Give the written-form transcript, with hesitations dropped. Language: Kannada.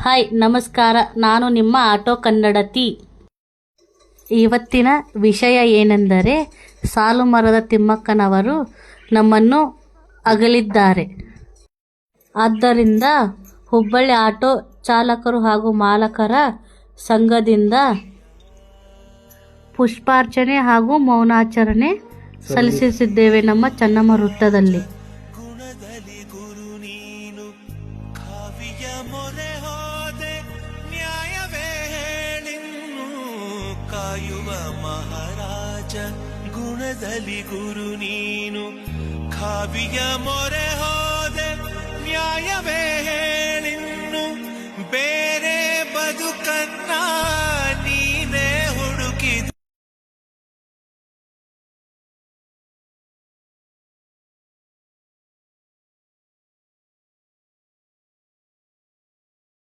ಹಾಯ್ ನಮಸ್ಕಾರ, ನಾನು ನಿಮ್ಮ ಆಟೋ ಕನ್ನಡತಿ. ಇವತ್ತಿನ ವಿಷಯ ಏನೆಂದರೆ, ಸಾಲುಮರದ ತಿಮ್ಮಕ್ಕನವರು ನಮ್ಮನ್ನು ಅಗಲಿದ್ದಾರೆ. ಆದ್ದರಿಂದ ಹುಬ್ಬಳ್ಳಿ ಆಟೋ ಚಾಲಕರು ಹಾಗೂ ಮಾಲಕರ ಸಂಘದಿಂದ ಪುಷ್ಪಾರ್ಚನೆ ಹಾಗೂ ಮೌನಾಚರಣೆ ಸಲ್ಲಿಸಿದ್ದೇವೆ ನಮ್ಮ ಚೆನ್ನಮ್ಮ ವೃತ್ತದಲ್ಲಿ. ಕಾಯುವ ಮಹಾರಾಜ ಗುಣದಲ್ಲಿ ಗುರು ನೀನು, ಕಾವ್ಯ ಮೊರೆ ಹೋದೆ ನ್ಯಾಯವೇ